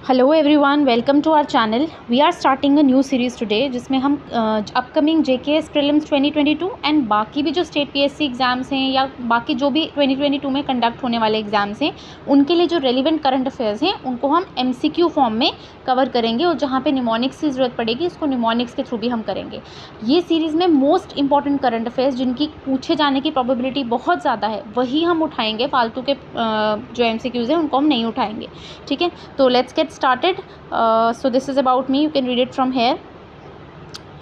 Hello everyone, welcome to our channel. We are starting a new series today जिसमें हम upcoming JKS prelims 2022 and बाकी भी जो state PSC exams हैं या बाकी जो भी 2022 में कंडक्ट होने वाले एग्ज़ाम्स हैं उनके लिए जो रेलिवेंट करंट अफेयर्स हैं उनको हम एमसीक्यू फॉर्म में कवर करेंगे और जहाँ पे निमोनिक्स की ज़रूरत पड़ेगी उसको निमोनिक्स के थ्रू भी हम करेंगे। ये सीरीज़ में मोस्ट इंपॉर्टेंट करंट अफेयर्स जिनकी पूछे जाने की प्रोबेबिलिटी बहुत ज़्यादा है वही हम उठाएँगे, फालतू के जो एमसीक्यूज़ हैं उनको हम नहीं उठाएँगे। ठीक है, तो let's get started. So this is about me, you can read it from here.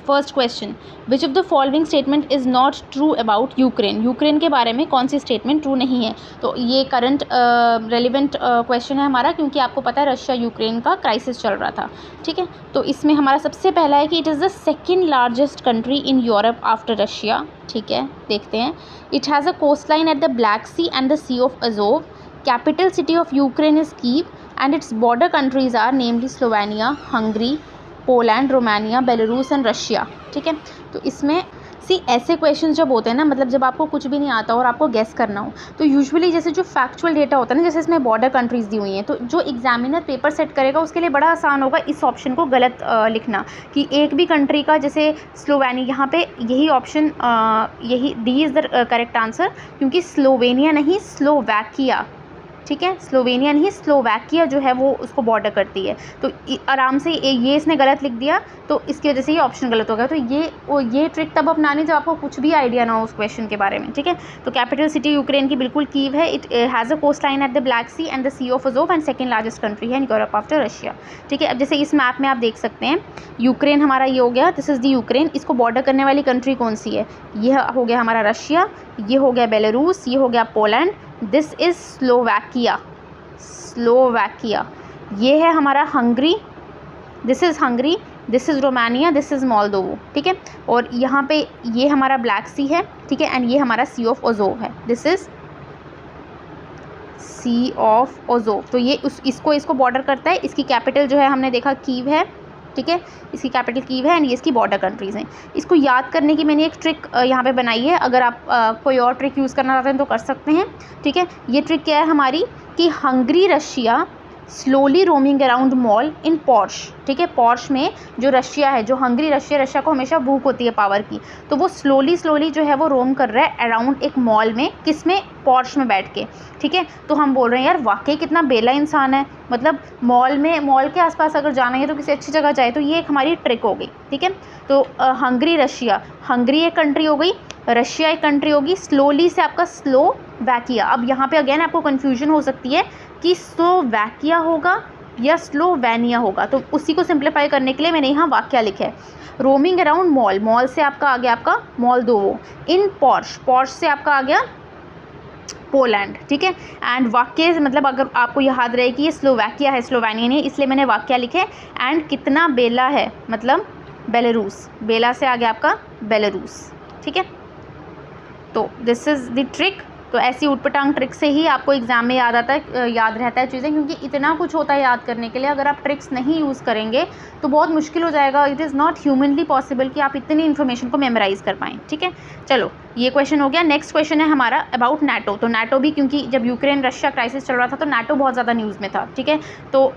First question, which of the following statement is not true about Ukraine. Ukraine के बारे में कौन सी स्टेटमेंट ट्रू नहीं है। तो ये करंट रेलिवेंट क्वेश्चन है हमारा, क्योंकि आपको पता है रशिया यूक्रेन का क्राइसिस चल रहा था। ठीक है, तो इसमें हमारा सबसे पहला है कि it is the second largest country in Europe after Russia. ठीक है, देखते हैं। It has a coastline at the Black Sea and the Sea of Azov. Capital city of Ukraine is Kiev and its border countries are namely Slovenia, Hungary, Poland, Romania, Belarus and Russia. ठीक है, तो इसमें ऐसे question जब होते हैं ना, मतलब जब आपको कुछ भी नहीं आता और आपको गेस करना हो, तो यूजुअली जैसे जो फैक्चुअल डेटा होता है ना, जैसे इसमें बॉर्डर कंट्रीज़ दी हुई हैं, तो जो एग्जामिनर पेपर सेट करेगा उसके लिए बड़ा आसान होगा इस ऑप्शन को गलत लिखना कि एक भी कंट्री का, जैसे स्लोवेनिया, यहाँ पे यही ऑप्शन यही D is the correct answer, क्योंकि स्लोवेनिया नहीं स्लोवाकिया। ठीक है, स्लोवेनिया नहीं स्लोवाकिया जो है वो उसको बॉर्डर करती है। तो आराम से ये इसने गलत लिख दिया, तो इसकी वजह से ये ऑप्शन गलत हो गया। तो ये ट्रिक तब अपनानी जब आपको कुछ भी आइडिया ना हो उस क्वेश्चन के बारे में। ठीक है, तो कैपिटल सिटी यूक्रेन की बिल्कुल कीव है। It has a coastline at the Black Sea and the Sea of Azov and second largest country है इन यूरोप आफ्टर रशिया। ठीक है, अब जैसे इस मैप में आप देख सकते हैं यूक्रेन हमारा ये हो गया, दिस इज़ द यूक्रेन। इसको बॉर्डर करने वाली कंट्री कौन सी है? ये हो गया हमारा रशिया, ये हो गया बेलारूस, ये हो गया पोलैंड, दिस इज़ स्लोवाकिया। ये है हमारा Hungary, this is Hungary, this is Romania, this is Moldova. ठीक है, और यहाँ पे ये हमारा ब्लैक सी है। ठीक है, एंड ये हमारा सी ऑफ ओजोव है, दिस इज़ सी ऑफ ओजोव। तो ये इसको बॉर्डर करता है। इसकी कैपिटल जो है हमने देखा कीव है। ठीक है, इसकी कैपिटल कीव है एंड ये इसकी बॉर्डर कंट्रीज़ हैं। इसको याद करने की मैंने एक ट्रिक यहाँ पे बनाई है, अगर आप कोई और ट्रिक यूज़ करना चाहते हैं तो कर सकते हैं। ठीक है, ये ट्रिक क्या है हमारी कि Hungary Russia slowly roaming around mall इन पॉर्श। ठीक है, पॉर्श में जो रशिया है, जो हंगरी रशिया को हमेशा भूख होती है पावर की, तो वो स्लोली जो है वो रोम कर रहा है अराउंड एक मॉल में, किस में? पॉर्श में बैठ के। ठीक है, तो हम बोल रहे हैं यार वाकई कितना बेला इंसान है, मतलब मॉल के आसपास अगर जाना है तो किसी अच्छी जगह जाए। तो ये एक हमारी ट्रिक हो गई। ठीक है, तो हंगरी रशिया, हंगरी एक कंट्री हो गई, रशिया एक कंट्री होगी, स्लोली से आपका स्लोवाकिया। अब यहाँ पे अगेन आपको कन्फ्यूजन हो सकती है कि स्लोवाकिया होगा या स्लोवेनिया होगा, तो उसी को सिंप्लीफाई करने के लिए मैंने यहाँ वाक्य लिखा है। रोमिंग अराउंड मॉल से आपका आ गया आपका मोल्दोवो, इन पॉर्श से आपका आ गया पोलैंड। ठीक है, एंड वाक्य मतलब अगर आपको याद रहे कि ये स्लोवाकिया है, स्लोवेनिया नहीं, इसलिए मैंने वाक्य लिखे। एंड कितना बेला है, मतलब बेलारूस, बेला से आ गया आपका बेलारूस। ठीक है, तो दिस इज़ द ट्रिक। तो ऐसी उटपटांग ट्रिक से ही आपको एग्जाम में याद रहता है चीज़ें, क्योंकि इतना कुछ होता है याद करने के लिए। अगर आप ट्रिक्स नहीं यूज़ करेंगे तो बहुत मुश्किल हो जाएगा। It is not humanly possible कि आप इतनी इन्फॉर्मेशन को मेमोराइज़ कर पाएँ। ठीक है, चलो ये क्वेश्चन हो गया। नेक्स्ट क्वेश्चन है हमारा अबाउट नाटो। तो नाटो भी, क्योंकि जब यूक्रेन रशिया क्राइसिस चल रहा था तो नाटो बहुत ज़्यादा न्यूज़ में था। ठीक है, तो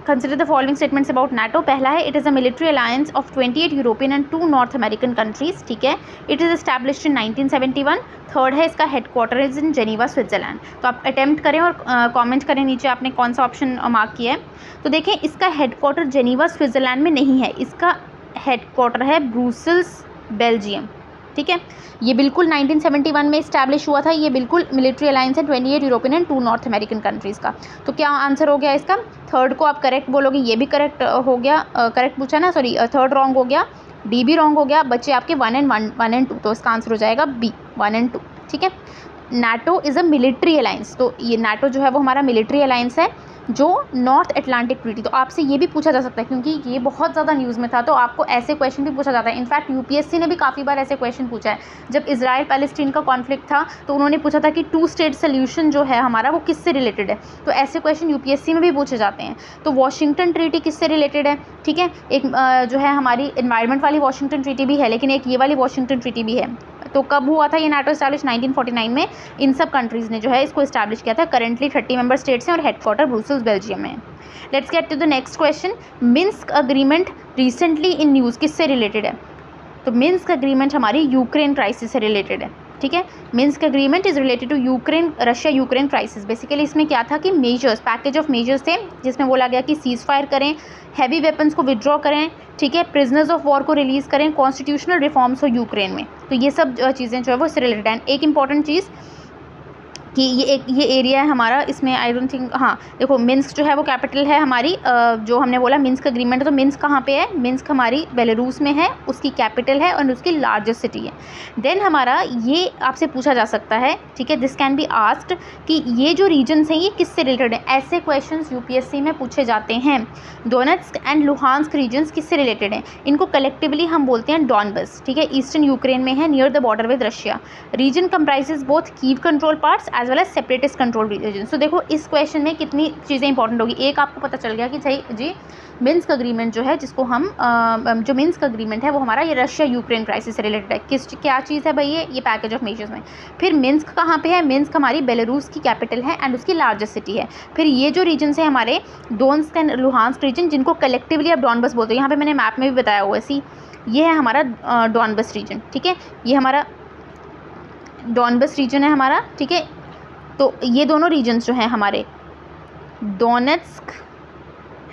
consider the following statements about NATO. पहला है it is a military alliance of 28 European and 2 north American countries. ठीक है, it is established in 1971। Third है इसका headquarter is in Geneva, Switzerland. तो आप अटेम्प्ट करें और कमेंट करें नीचे आपने कौन सा ऑप्शन मार्क किया है। तो देखें, इसका हेडक्वार्टर जेनीवा स्विट्ज़रलैंड में नहीं है, इसका हेडक्वार्टर है ब्रुसेल्स, बेल्जियम। ठीक है, ये बिल्कुल 1971 में इस्टेब्लिश हुआ था। ये बिल्कुल मिलिट्री अलायंस है 28 European and 2 north American countries का। तो क्या आंसर हो गया इसका? थर्ड को आप करेक्ट बोलोगे, ये भी करेक्ट हो गया, करेक्ट पूछा ना, सॉरी थर्ड रॉन्ग हो गया, डी भी रॉन्ग हो गया, बच्चे आपके 1 एंड 2। तो इसका आंसर हो जाएगा बी, 1 एंड 2। ठीक है, NATO is a military alliance. तो ये नाटो जो है वो हमारा मिलिट्री अलायंस है जो नॉर्थ अटलांटिक ट्रीटी। तो आपसे ये भी पूछा जा सकता है, क्योंकि ये बहुत ज़्यादा न्यूज़ में था, तो आपको ऐसे क्वेश्चन भी पूछा जाता है। इनफैक्ट यूपीएससी ने भी काफ़ी बार ऐसे क्वेश्चन पूछा है। जब इजराइल पैलेस्टीन का कॉन्फ्लिक्ट था तो उन्होंने पूछा था कि 2 स्टेट सोल्यूशन जो है हमारा वो किससे रिलेटेड है। तो ऐसे क्वेश्चन यूपीएससी में भी पूछे जाते हैं। तो वॉशिंगटन ट्रीटी किससे रिलेटेड है? ठीक है, एक जो है हमारी इन्वायरमेंट वाली वॉशिंगटन ट्रीटी भी है, लेकिन एक ये वाली वॉशिंगटन ट्रीटी भी है। तो कब हुआ था ये नाटो इस्टेब्लिश? 1949 में इन सब कंट्रीज़ ने जो है इसको इस्टेब्लिश किया था। करेंटली 30 मेंबर स्टेट्स हैं और हेडक्वार्टर ब्रुसेल्स बेल्जियम में है। Let's get to the next question. Minsk agreement recently in news किससे रिलेटेड है? तो मिन्स्क अग्रीमेंट हमारी यूक्रेन क्राइसिस से रिलेटेड है, ठीक है। Minsk agreement is related to Ukraine, Russia Ukraine crisis. Basically इसमें क्या था कि मेजर्स, पैकेज ऑफ मेजर्स थे जिसमें बोला गया कि सीज फायर करें, हैवी वेपन्स को विड्रॉ करें, ठीक है, प्रिजनर्स ऑफ वॉर को रिलीज़ करें, कॉन्स्टिट्यूशनल रिफॉर्म्स हो यूक्रेन में। तो ये सब चीज़ें जो है वो इससे रिलेटेड हैं। एक इंपॉर्टेंट चीज़ कि ये एरिया है हमारा, इसमें आई डोंट थिंक, हाँ देखो मिन्स्क जो है वो कैपिटल है हमारी, जो हमने बोला मिन्स्क अग्रीमेंट, तो मिन्स्क कहाँ पे है? मिन्स्क हमारी बेलारूस में है, उसकी कैपिटल है और उसकी लार्जेस्ट सिटी है। देन हमारा ये आपसे पूछा जा सकता है, ठीक है, दिस कैन बी आस्क्ड कि ये जो रीजन्स हैं ये किससे रिलेटेड है। ऐसे क्वेश्चन यूपीएससी में पूछे जाते हैं। डोनेट्स्क एंड लुहांस्क रीजन्स किससे रिलेटेड हैं? इनको कलेक्टिवली हम बोलते हैं डॉनबस, ठीक है, ईस्टर्न यूक्रेन में है, near the border with Russia. Region comprises both Kyiv control parts as well as separatist control region. So देखो इस क्वेश्चन में कितनी चीज़ें इंपॉर्टेंट होगी। एक आपको पता चल गया कि सही जी मिन्स्क अग्रीमेंट जो है, जिसको हम जो मिन्स्क अग्रीमेंट है वो हमारा ये रशिया यूक्रेन क्राइसिस से रिलेटेड है। क्या चीज़ है भाई? ये पैकेज ऑफ मेजर्स में। फिर मिन्स्क कहाँ पे है? मिन्स्क हमारी बेलारूस की कैपिटल है एंड उसकी लार्जेस्ट सिटी है। फिर ये जो रीजन है हमारे डोनेट्स्क एंड लुहांस्क रीजन, जिनको कलेक्टिवली आप डॉनबस बोलते हो, यहाँ पे मैंने मैप में भी बताया हुआ है। सी ये है हमारा डॉनबस रीजन, ठीक है, ये हमारा डॉनबस रीजन है हमारा, ठीक है। तो ये दोनों रीजन्स जो हैं हमारे डोनेट्स्क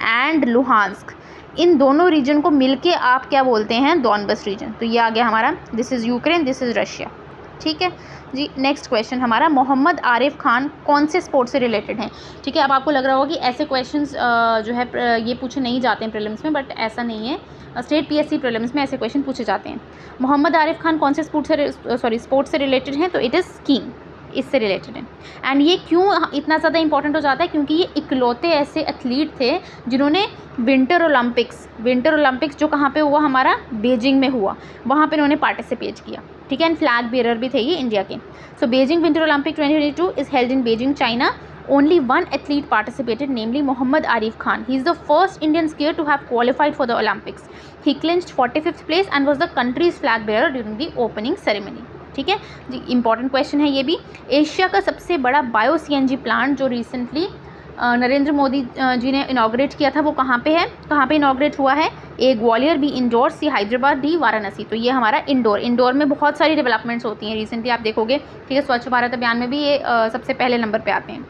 एंड लुहांस्क, इन दोनों रीजन को मिलके आप क्या बोलते हैं? डॉनबस रीजन। तो ये आ गया हमारा, this is Ukraine, this is Russia, ठीक है जी। नेक्स्ट क्वेश्चन हमारा, मोहम्मद आरिफ खान कौन से स्पोर्ट से रिलेटेड हैं? ठीक है, अब आपको लग रहा होगा कि ऐसे क्वेश्चंस जो है ये पूछे नहीं जाते हैं प्रीलिम्स में, बट ऐसा नहीं है। स्टेट पीएससी प्रीलिम्स में ऐसे क्वेश्चन पूछे जाते हैं। मोहम्मद आरिफ खान कौन से स्पोर्ट से रिलेटेड हैं? तो इट इज़ स्कीइंग, इससे रिलेटेड है। एंड ये क्यों इतना ज़्यादा इंपॉर्टेंट हो जाता है? क्योंकि ये इकलौते ऐसे एथलीट थे जिन्होंने विंटर ओलंपिक्स जो कहाँ पे हुआ? हमारा बीजिंग में हुआ, वहाँ पे उन्होंने पार्टिसिपेट किया, ठीक है। एंड फ्लैग बेरर भी थे ये इंडिया के। So Beijing winter Olympic 2022 is held in Beijing, China. Only one athlete participated, namely Mohammad Arif Khan. He is the first Indian skier to have qualified for the Olympics. He clinched 45th place and was the country's flag bearer during the opening ceremony. ठीक है जी, important question है ये भी। Asia का सबसे बड़ा bio CNG plant जो recently Narendra Modi ji ने इनॉग्रेट किया था, वो कहाँ पे है? कहाँ पे इनॉग्रेट हुआ है? ए ग्वालियर, बी इंदौर, सी हैदराबाद, डी वाराणसी। तो ये हमारा इंदौर में बहुत सारी डेवलपमेंट्स होती हैं रिसेंटली, आप देखोगे, ठीक है। स्वच्छ भारत अभियान में भी ये सबसे पहले नंबर पे आते हैं।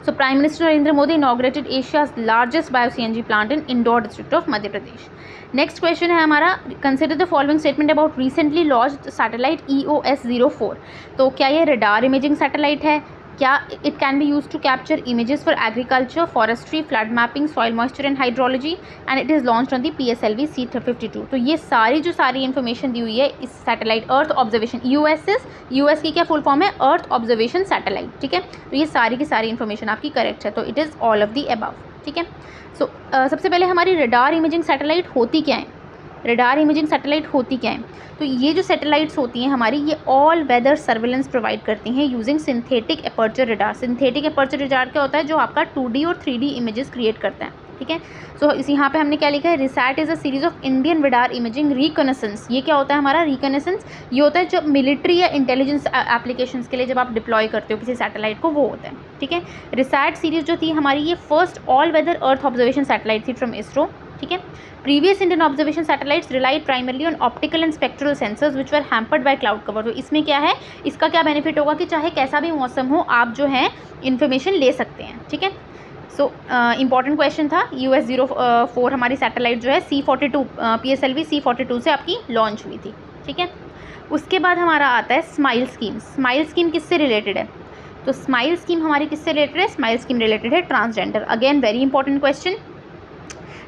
So Prime Minister Narendra Modi inaugurated Asia's largest bio-CNG plant in Indore district of Madhya Pradesh. Next question है हमारा, consider the following statement about recently launched satellite EOS-04. तो क्या ये radar imaging satellite है? क्या it can be used to capture images for agriculture, forestry, flood mapping, soil moisture and hydrology, and it is launched on the PSLV C-52. तो ये सारी information दी हुई है इस सैटेलाइट अर्थ ऑब्जर्वेशन, यूएस की क्या फुल फॉर्म है? अर्थ observation satellite, ठीक है। तो ये सारी की सारी इन्फॉर्मेशन आपकी करेक्ट है, तो it is all of the above, ठीक है। सो सबसे पहले हमारी रडार इमेजिंग सैटेलाइट होती क्या है? रडार इमेजिंग सैटेलाइट होती क्या है? तो ये जो सैटेलाइट्स होती हैं हमारी, ये ऑल वेदर सर्विलेंस प्रोवाइड करती हैं using synthetic aperture radar. Synthetic aperture radar क्या होता है? जो आपका 2D और 3D इमेजेस क्रिएट करता है, ठीक है। सो इस यहाँ पे हमने क्या लिखा है? RISAT is a series of Indian radar imaging reconnaissance. ये क्या होता है हमारा? रिकॉनेसेंस ये होता है जब मिलिट्री या इंटेलिजेंस एप्लीकेशंस के लिए जब आप डिप्लॉय करते हो किसी सैटेलाइट को, वो होता है, ठीक है। रिसैट सीरीज जो थी हमारी, ये first all weather earth observation satellite थी फ्रॉम इसरो, ठीक है। Previous Indian observation satellites relied primarily on optical and spectral sensors which were hampered by cloud cover. तो इसमें क्या है, इसका क्या बेनिफिट होगा कि चाहे कैसा भी मौसम हो, आप जो है इन्फॉर्मेशन ले सकते हैं, ठीक है। सो इंपॉर्टेंट क्वेश्चन था। EOS-04 हमारी सैटेलाइट जो है C-42 PSLV C-42 से आपकी लॉन्च हुई थी, ठीक है। उसके बाद हमारा आता है स्माइल स्कीम। स्माइल स्कीम किससे रिलेटेड है? तो स्माइल स्कीम हमारी किससे रिलेटेड है? स्माइल स्कीम रिलेटेड है transgender. Again very important question.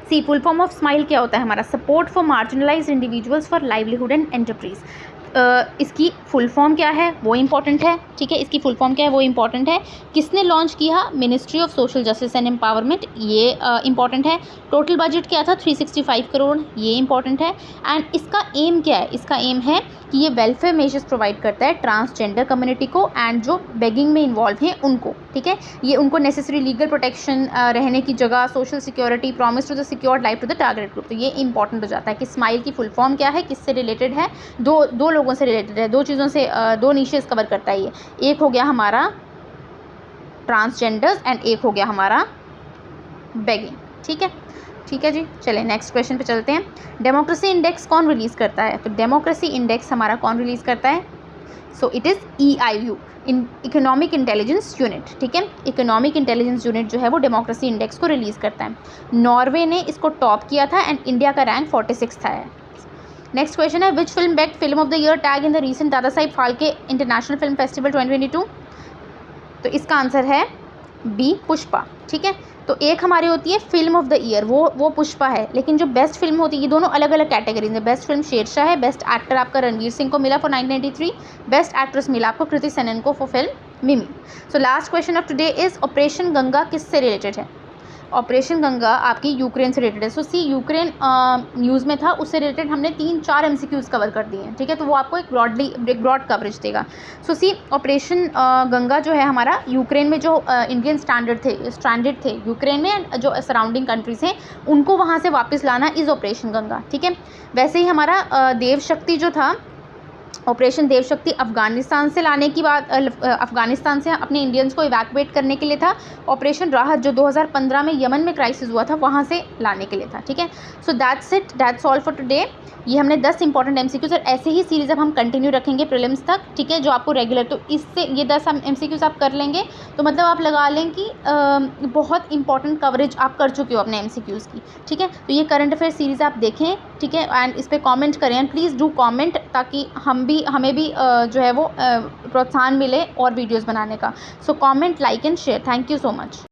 See full form of SMILE क्या होता है हमारा? Support for marginalised individuals for livelihood and enterprise. इसकी फुल फॉर्म क्या है वो इंपॉर्टेंट है, ठीक है। इसकी फुल फॉर्म क्या है वो इंपॉर्टेंट है। किसने लॉन्च किया? Ministry of social justice and empowerment, ये इंपॉर्टेंट है। टोटल बजट क्या था? 365 करोड़, ये इंपॉर्टेंट है। एंड इसका एम क्या है? इसका एम है कि ये वेलफेयर मेजर्स प्रोवाइड करता है ट्रांसजेंडर कम्युनिटी को एंड जो बेगिंग में इन्वॉल्व हैं उनको, ठीक है। ये उनको नेसेसरी लीगल प्रोटेक्शन, रहने की जगह, social security, promise to the secured life to the targeted group. तो ये इंपॉर्टेंट हो जाता है कि स्माइल की फुल फॉर्म क्या है, किससे रिलेटेड है, दो लोगों से रिलेटेड है, दो चीज़ों से, दो नीशेस कवर करता है ये। एक हो गया हमारा ट्रांसजेंडर्स एंड एक हो गया हमारा बेगिंग, ठीक है। ठीक है जी, चलें नेक्स्ट क्वेश्चन पे चलते हैं। डेमोक्रेसी इंडेक्स कौन रिलीज़ करता है? तो डेमोक्रेसी इंडेक्स हमारा कौन रिलीज़ करता है? So it is EIU, economic intelligence unit, ठीक है। इकोनॉमिक इंटेलिजेंस यूनिट जो है वो डेमोक्रेसी इंडेक्स को रिलीज़ करता है। नॉर्वे ने इसको टॉप किया था एंड इंडिया का रैंक 46 था है। नेक्स्ट क्वेश्चन है, which film bagged film of the year tag in the recent Dadasaheb Phalke international film festival 2022? तो इसका आंसर है बी, पुष्पा, ठीक है। तो एक हमारी होती है फिल्म ऑफ द ईयर, वो पुष्पा है, लेकिन जो बेस्ट फिल्म होती है, ये दोनों अलग अलग कैटेगरीज है। बेस्ट फिल्म शेरशाह है, बेस्ट एक्टर आपका रणवीर सिंह को मिला फॉर 1993, बेस्ट एक्ट्रेस मिला आपको कृति सेनन को फॉर फिल्म मिमी। So last question of today is operation Ganga किससे रिलेटेड है? ऑपरेशन गंगा आपकी यूक्रेन से रिलेटेड है। सो यूक्रेन न्यूज़ में था, उससे रिलेटेड हमने 3-4 MCQs कवर कर दिए हैं, ठीक है। तो वो आपको एक ब्रॉड कवरेज देगा। सो ऑपरेशन गंगा जो है हमारा यूक्रेन में जो इंडियन स्ट्रैंडेड थे यूक्रेन में, जो सराउंडिंग कंट्रीज़ हैं उनको वहाँ से वापस लाना इज़ ऑपरेशन गंगा, ठीक है। वैसे ही हमारा देव शक्ति जो था, ऑपरेशन देव शक्ति अफ़गानिस्तान से लाने की बात, अफ़गानिस्तान से अपने इंडियंस को इवैक्यूएट करने के लिए था। ऑपरेशन राहत जो 2015 में यमन में क्राइसिस हुआ था वहाँ से लाने के लिए था, ठीक है। So that's all for today. ये हमने 10 इंपॉर्टेंट MCQs, और ऐसे ही सीरीज़ अब हम कंटिन्यू रखेंगे प्रीलिम्स तक, ठीक है, जो आपको रेगुलर, तो इससे ये 10 MCQs आप कर लेंगे तो मतलब आप लगा लें कि बहुत इंपॉर्टेंट कवरेज आप कर चुके हो अपने MCQs की, ठीक है। तो ये करंट अफेयर सीरीज़ आप देखें, ठीक है, एंड इस पर कॉमेंट करें, एंड प्लीज़ डू कॉमेंट, ताकि हमें भी जो है वो प्रोत्साहन मिले और वीडियोज़ बनाने का। So comment, like and share. Thank you so much.